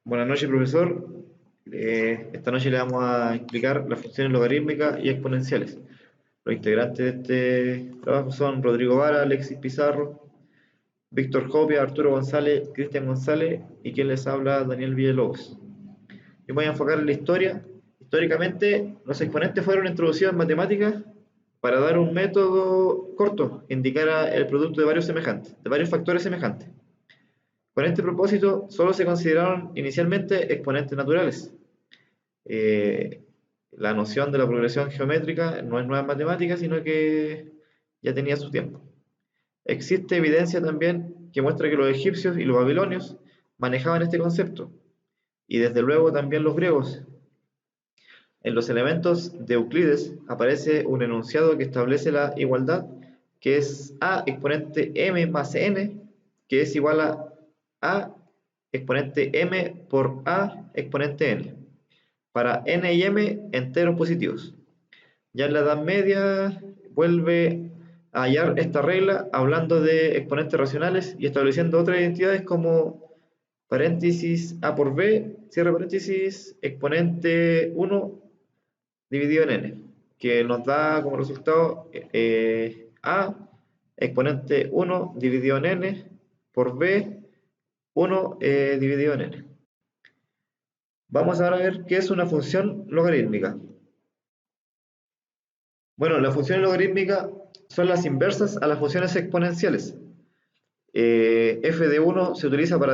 Buenas noches, profesor. Esta noche le vamos a explicar las funciones logarítmicas y exponenciales. Los integrantes de este trabajo son Rodrigo Vara, Alexis Pizarro, Víctor Jopia, Arturo González, Cristian González y quien les habla, Daniel Villalobos. Yo me voy a enfocar en la historia. Históricamente, los exponentes fueron introducidos en matemáticas para dar un método corto que indicara el producto de varios factores semejantes. Con este propósito, solo se consideraron inicialmente exponentes naturales. Eh, la noción de la progresión geométrica no es nueva en matemáticas, sino que ya tenía su tiempo. Existe evidencia también que muestra que los egipcios y los babilonios manejaban este concepto, y desde luego también los griegos. En los elementos de Euclides aparece un enunciado que establece la igualdad, que es a exponente m más n, que es igual a exponente m por a exponente n, para n y m enteros positivos. Ya en la Edad Media vuelve a hallar esta regla hablando de exponentes racionales y estableciendo otras identidades como paréntesis a por b, cierre paréntesis, exponente 1 dividido en n, que nos da como resultado a exponente 1 dividido en n por b 1 dividido en n. Vamos ahora a ver qué es una función logarítmica. Bueno, las funciones logarítmicas son las inversas a las funciones exponenciales. F de 1 se utiliza para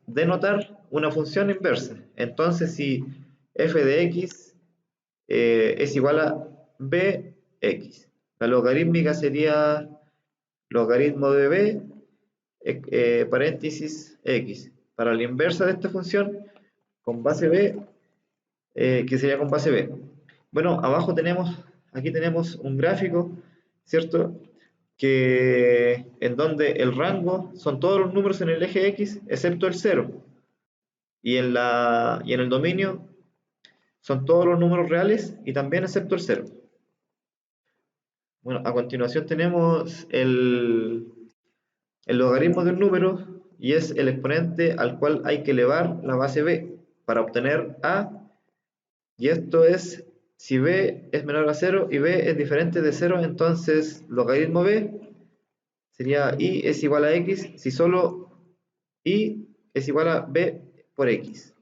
denotar una función inversa. Entonces, si f de x es igual a bx, la logarítmica sería logaritmo de b, paréntesis x. Para la inversa de esta función, con base b, que sería con base b. Bueno, aquí tenemos un gráfico, ¿cierto? En donde el rango son todos los números en el eje X, excepto el 0. Y en el dominio son todos los números reales y también excepto el 0. Bueno, a continuación tenemos el logaritmo de un número y es el exponente al cual hay que elevar la base b para obtener a, y esto es si b es menor a 0 y b es diferente de 0, entonces logaritmo b sería y es igual a x si solo y es igual a b por x.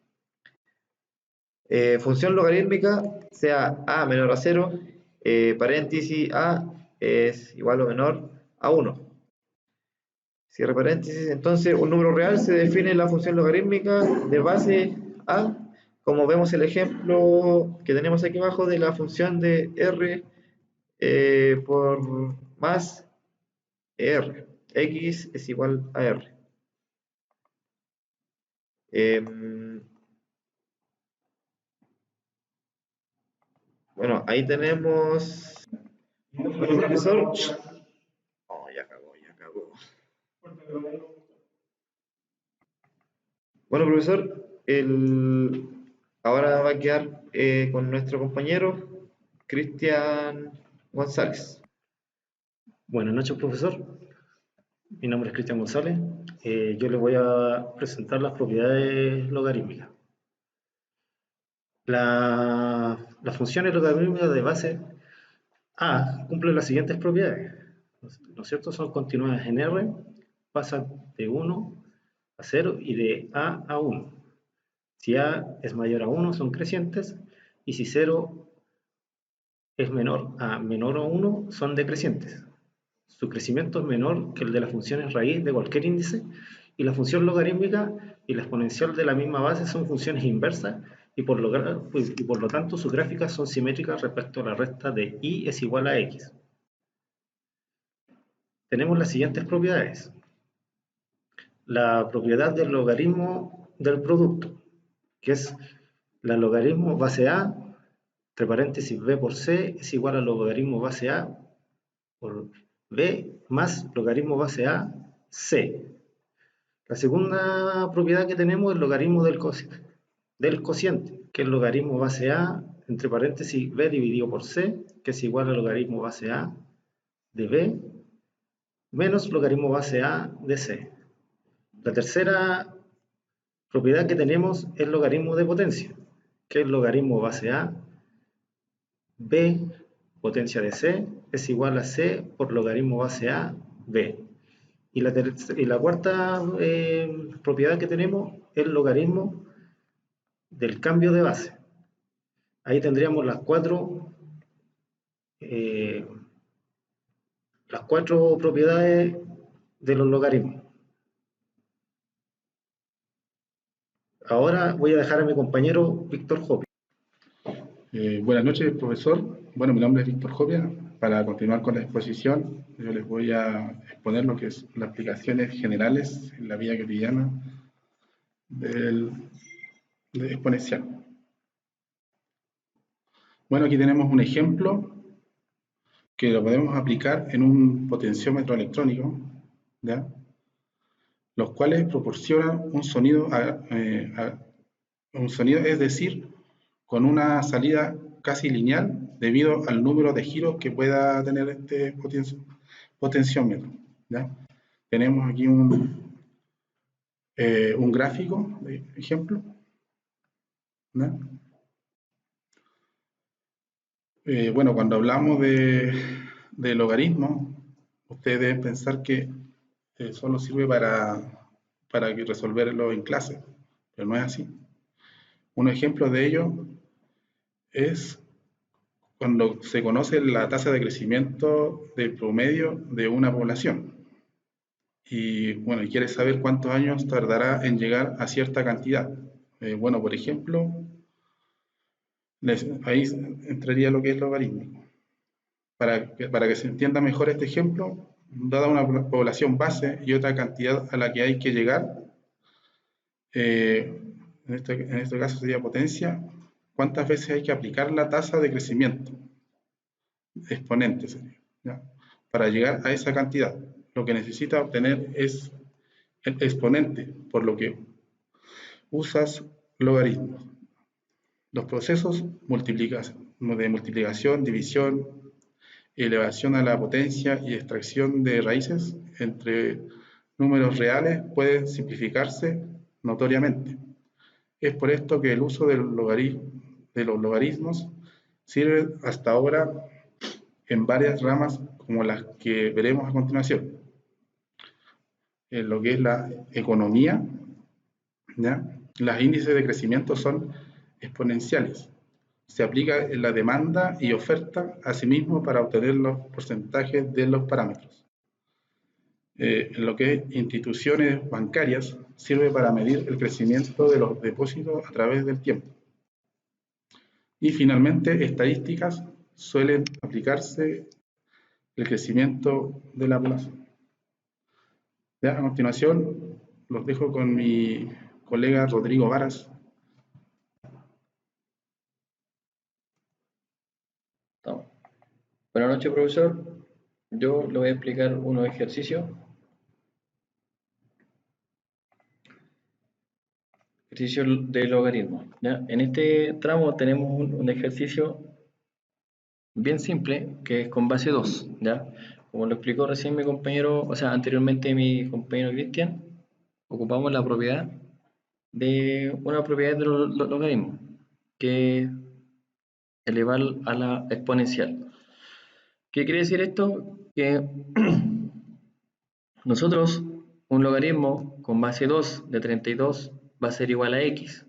Función logarítmica, sea a menor a 0, paréntesis a es igual o menor a 1. Cierre paréntesis. Entonces, un número real se define la función logarítmica de base a, como vemos el ejemplo que tenemos aquí abajo de la función de r por más r. X es igual a r. Bueno, ahí tenemos. Bueno, profesor. Oh, ya cagó, ya cagó. Bueno, profesor, ahora va a quedar con nuestro compañero Cristian González. Buenas noches, profesor. Mi nombre es Cristian González. Yo les voy a presentar las propiedades logarítmicas. Las funciones logarítmicas de base A cumplen las siguientes propiedades, ¿no es cierto? Son continuadas en R, pasan de 1 a 0 y de A a 1. Si A es mayor a 1 son crecientes y si 0 es menor a 1 son decrecientes. Su crecimiento es menor que el de las funciones raíz de cualquier índice y la función logarítmica y la exponencial de la misma base son funciones inversas y por lo tanto sus gráficas son simétricas respecto a la recta de y es igual a x. Tenemos las siguientes propiedades. La propiedad del logaritmo del producto, que es la logaritmo base a, entre paréntesis b por c, es igual al logaritmo base a por b más logaritmo base a c. La segunda propiedad que tenemos es el logaritmo del cociente, que es el logaritmo base a, entre paréntesis b dividido por c, que es igual al logaritmo base a de b menos logaritmo base a de c. La tercera propiedad que tenemos es logaritmo de potencia, que es logaritmo base A, B, potencia de C, es igual a C por logaritmo base A, B. Y la cuarta propiedad que tenemos es el logaritmo del cambio de base. Ahí tendríamos eh, las cuatro propiedades de los logaritmos. Ahora voy a dejar a mi compañero Víctor Jopia. Buenas noches, profesor. Bueno, mi nombre es Víctor Jopia. Para continuar con la exposición, yo les voy a exponer lo que es las aplicaciones generales en la vida cotidiana del exponencial. Bueno, aquí tenemos un ejemplo que lo podemos aplicar en un potenciómetro electrónico, ¿ya? Los cuales proporcionan un sonido, es decir, con una salida casi lineal debido al número de giros que pueda tener este potenciómetro, ¿ya? Tenemos aquí un gráfico de ejemplo, ¿ya? Bueno, cuando hablamos de logaritmos, ustedes deben pensar que solo sirve para resolverlo en clase, pero no es así. Un ejemplo de ello es cuando se conoce la tasa de crecimiento del promedio de una población. Y bueno, quieres saber cuántos años tardará en llegar a cierta cantidad. Bueno, por ejemplo, ahí entraría lo que es logarítmico. Para que se entienda mejor este ejemplo, dada una población base y otra cantidad a la que hay que llegar, en este caso sería potencia, ¿cuántas veces hay que aplicar la tasa de crecimiento? Exponente sería, ¿ya? Para llegar a esa cantidad, lo que necesita obtener es el exponente, por lo que usas logaritmos. Los procesos de multiplicación, división, elevación a la potencia y extracción de raíces entre números reales pueden simplificarse notoriamente. Es por esto que el uso de los logaritmos sirve hasta ahora en varias ramas como las que veremos a continuación. En lo que es la economía, ¿ya? Los índices de crecimiento son exponenciales. Se aplica en la demanda y oferta, asimismo, para obtener los porcentajes de los parámetros. En lo que es instituciones bancarias, sirve para medir el crecimiento de los depósitos a través del tiempo. Y finalmente, estadísticas suelen aplicarse el crecimiento de la población. Ya, a continuación, los dejo con mi colega Rodrigo Varas. Buenas noches, profesor. Yo le voy a explicar unos ejercicios. Ejercicio de logaritmo, ¿ya? En este tramo tenemos un ejercicio bien simple que es con base 2, ¿ya? Como lo explicó recién mi compañero, o sea, anteriormente mi compañero Cristian, ocupamos la propiedad de una propiedad de los logaritmos, que es elevar a la exponencial. ¿Qué quiere decir esto? Que nosotros, un logaritmo con base 2 de 32 va a ser igual a x.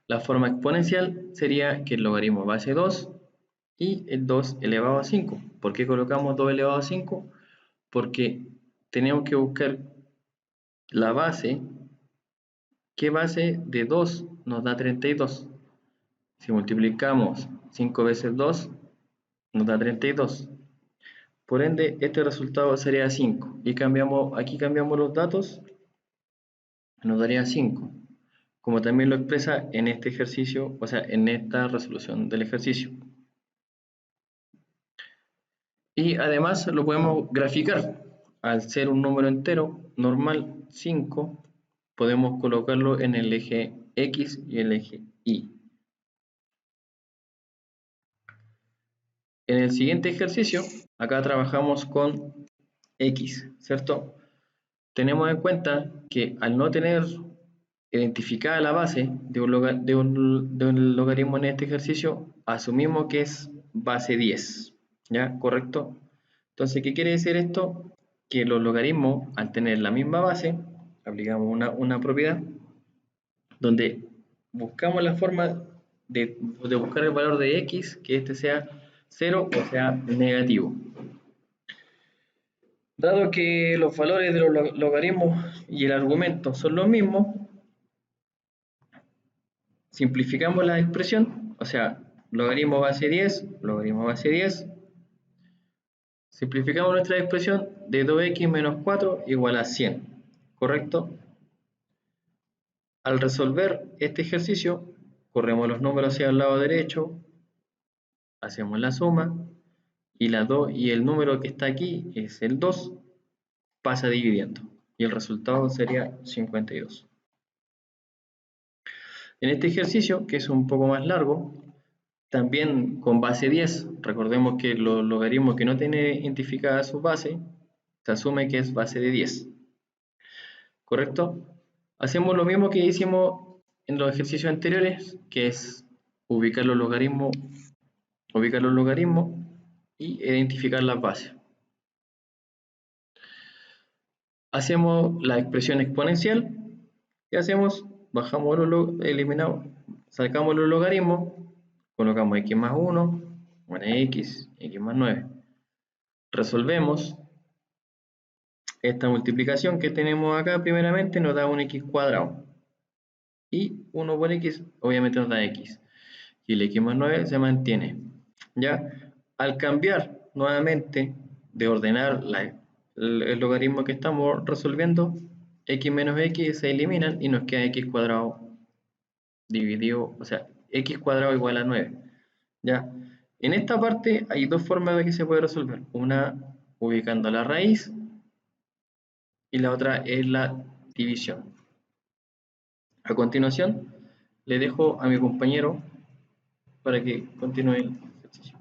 La forma exponencial sería que el logaritmo base 2 y el 2 elevado a 5. ¿Por qué colocamos 2 elevado a 5? Porque tenemos que buscar la base. ¿Qué base de 2 nos da 32? Si multiplicamos 5 veces 2, nos da 32. Por ende, este resultado sería 5. Y aquí cambiamos los datos, nos daría 5. Como también lo expresa en este ejercicio, o sea, en esta resolución del ejercicio. Y además lo podemos graficar. Al ser un número entero normal 5, podemos colocarlo en el eje X y el eje Y. En el siguiente ejercicio, acá trabajamos con X, ¿cierto? Tenemos en cuenta que al no tener identificada la base de un logaritmo en este ejercicio, asumimos que es base 10, ¿ya? ¿Correcto? Entonces, ¿qué quiere decir esto? Que los logaritmos, al tener la misma base, aplicamos una propiedad donde buscamos la forma de buscar el valor de x, que este sea 0 o sea negativo. Dado que los valores de los logaritmos y el argumento son los mismos, simplificamos la expresión, o sea, logaritmo base 10, logaritmo base 10. Simplificamos nuestra expresión de 2x menos 4 igual a 100, ¿correcto? Al resolver este ejercicio, corremos los números hacia el lado derecho, hacemos la suma, y el número que está aquí es el 2, pasa dividiendo, y el resultado sería 52. En este ejercicio, que es un poco más largo, también con base 10, recordemos que los logaritmos que no tienen identificada su base, se asume que es base de 10, ¿correcto? Hacemos lo mismo que hicimos en los ejercicios anteriores, que es ubicar los logaritmos y identificar las bases. Hacemos la expresión exponencial. ¿Qué hacemos? Eliminamos, sacamos los logaritmos, colocamos x más 1, bueno, x más 9. Resolvemos. Esta multiplicación que tenemos acá primeramente nos da un x cuadrado. Y 1 por x obviamente nos da x. Y el x más 9 se mantiene. ¿Ya? Al cambiar nuevamente de ordenar el logaritmo que estamos resolviendo, x menos x se eliminan y nos queda x cuadrado dividido, o sea, x cuadrado igual a 9. ¿Ya? En esta parte hay dos formas de que se puede resolver. Una ubicando la raíz y la otra es la división. A continuación, le dejo a mi compañero para que continúe el ejercicio.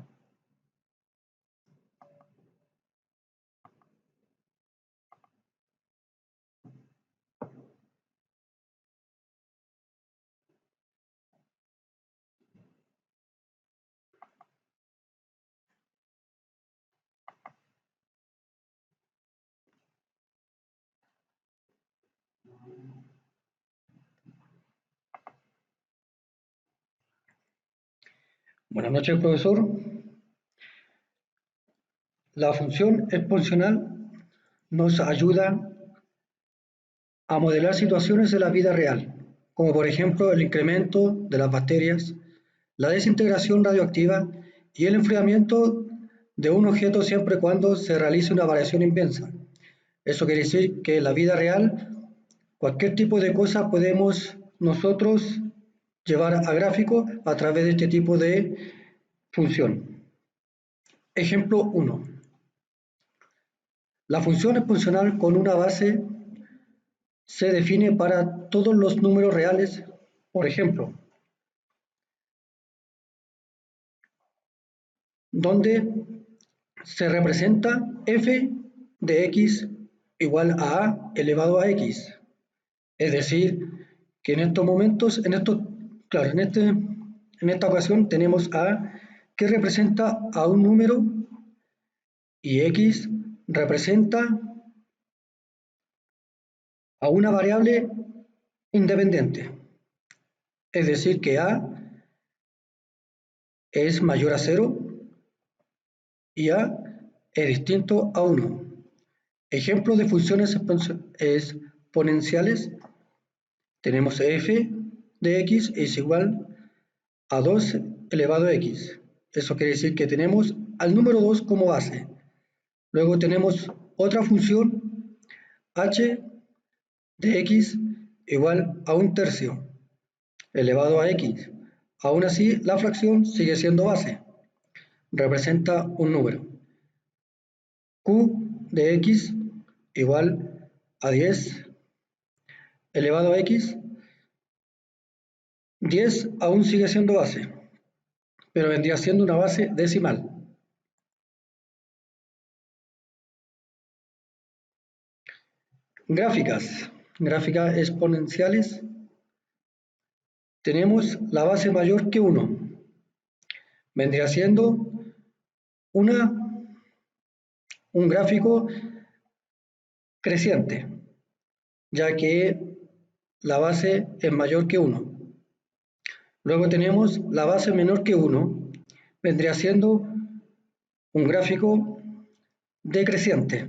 Buenas noches, profesor. La función exponencial nos ayuda a modelar situaciones de la vida real, como por ejemplo el incremento de las bacterias, la desintegración radioactiva y el enfriamiento de un objeto siempre y cuando se realice una variación inversa. Eso quiere decir que en la vida real, cualquier tipo de cosa podemos nosotros llevar a gráfico a través de este tipo de función. Ejemplo 1. La función exponencial con una base se define para todos los números reales. Por ejemplo, donde se representa f de x igual a a elevado a x. Es decir, que en estos momentos, en esta ocasión tenemos a que representa a un número y x representa a una variable independiente. Es decir, que a es mayor a 0 y a es distinto a 1. Ejemplos de funciones exponenciales. Tenemos f de x es igual a 2 elevado a x. Eso quiere decir que tenemos al número 2 como base. Luego tenemos otra función h de x igual a 1/3 elevado a x. Aún así, la fracción sigue siendo base. Representa un número. Q de x igual a 10 elevado a x. 10 aún sigue siendo base, pero vendría siendo una base decimal. Gráficas exponenciales. tenemos la base mayor que 1. Vendría siendo un gráfico creciente, ya que la base es mayor que 1. Luego tenemos la base menor que 1, vendría siendo un gráfico decreciente.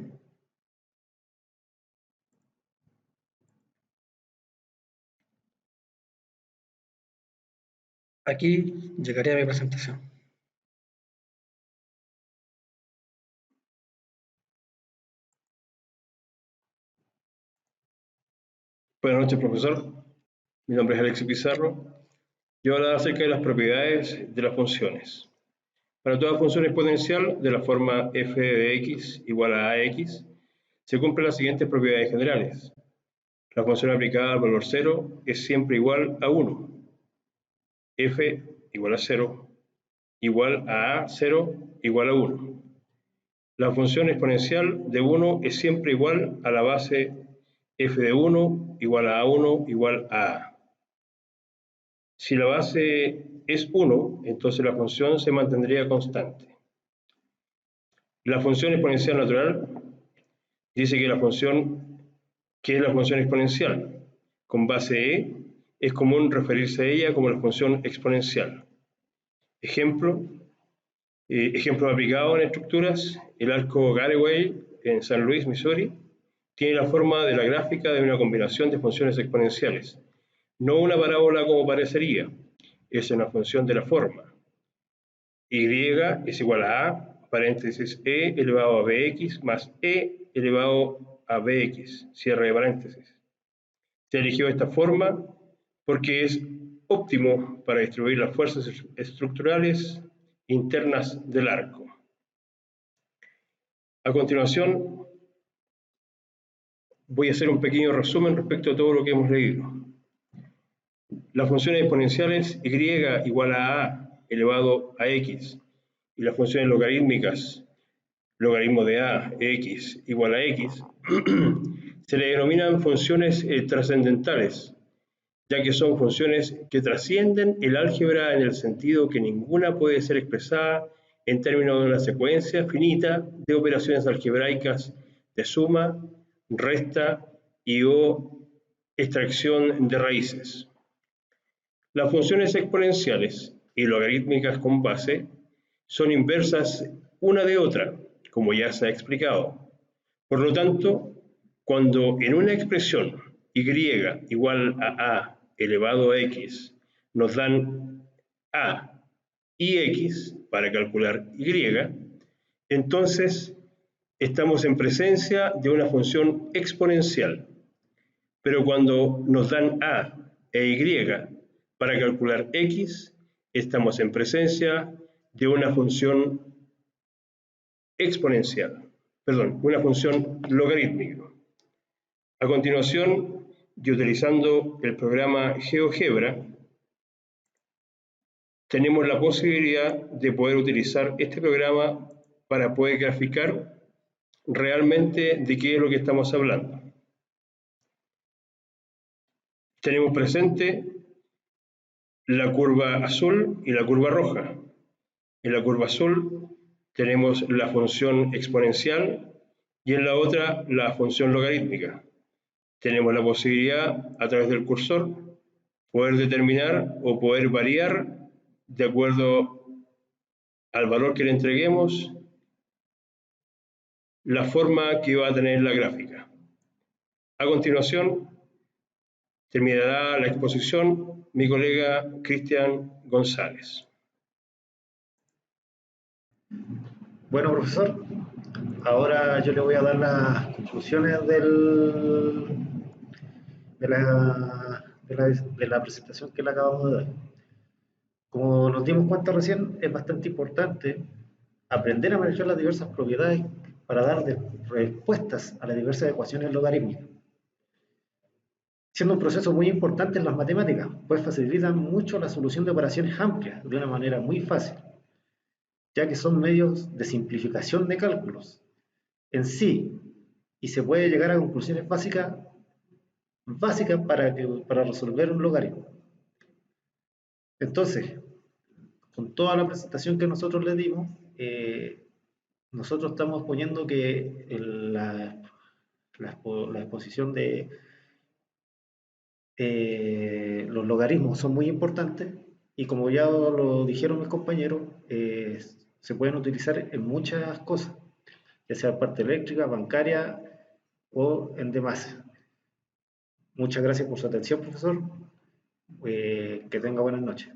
Aquí llegaría mi presentación. Buenas noches, profesor. Mi nombre es Alexis Pizarro. Yo hablaré acerca de las propiedades de las funciones. Para toda función exponencial de la forma f de x igual a ax, se cumplen las siguientes propiedades generales. La función aplicada al valor 0 es siempre igual a 1. F igual a 0, igual a 0, igual a 1. La función exponencial de 1 es siempre igual a la base f de 1 igual a 1 igual a a. Si la base es 1, entonces la función se mantendría constante. La función exponencial natural dice que es la función exponencial. Con base e, es común referirse a ella como la función exponencial. Ejemplos aplicados en estructuras: el arco Gareway en San Luis, Missouri, tiene la forma de la gráfica de una combinación de funciones exponenciales, no una parábola como parecería, es una función de la forma. Y es igual a paréntesis, e elevado a bx más e elevado a bx, cierre de paréntesis. Se eligió esta forma porque es óptimo para distribuir las fuerzas estructurales internas del arco. A continuación, voy a hacer un pequeño resumen respecto a todo lo que hemos leído. Las funciones exponenciales y igual a elevado a x, y las funciones logarítmicas, logaritmo de a, x igual a x, se le denominan funciones trascendentales, ya que son funciones que trascienden el álgebra en el sentido que ninguna puede ser expresada en términos de una secuencia finita de operaciones algebraicas de suma, resta y o extracción de raíces. Las funciones exponenciales y logarítmicas con base son inversas una de otra, como ya se ha explicado. Por lo tanto, cuando en una expresión y igual a elevado a x nos dan a y x para calcular y, entonces estamos en presencia de una función exponencial. Pero cuando nos dan a e y para calcular x, estamos en presencia de una función exponencial, una función logarítmica. A continuación, y utilizando el programa GeoGebra, tenemos la posibilidad de poder utilizar este programa para poder graficar realmente de qué es lo que estamos hablando. Tenemos presente la curva azul y la curva roja. En la curva azul tenemos la función exponencial y en la otra la función logarítmica. Tenemos la posibilidad, a través del cursor, poder determinar o poder variar de acuerdo al valor que le entreguemos la forma que va a tener la gráfica. A continuación, terminará la exposición mi colega Cristian González. Bueno, profesor, ahora yo le voy a dar las conclusiones de la presentación que le acabamos de dar. Como nos dimos cuenta recién, es bastante importante aprender a manejar las diversas propiedades para dar respuestas a las diversas ecuaciones logarítmicas, siendo un proceso muy importante en las matemáticas, pues facilitan mucho la solución de operaciones amplias de una manera muy fácil, ya que son medios de simplificación de cálculos en sí, y se puede llegar a conclusiones básicas para resolver un logaritmo. Entonces, con toda la presentación que nosotros le dimos, nosotros estamos poniendo que la exposición de los logaritmos son muy importantes y como ya lo dijeron mis compañeros, se pueden utilizar en muchas cosas, ya sea parte eléctrica, bancaria o en demás. Muchas gracias por su atención, profesor. Que tenga buenas noches.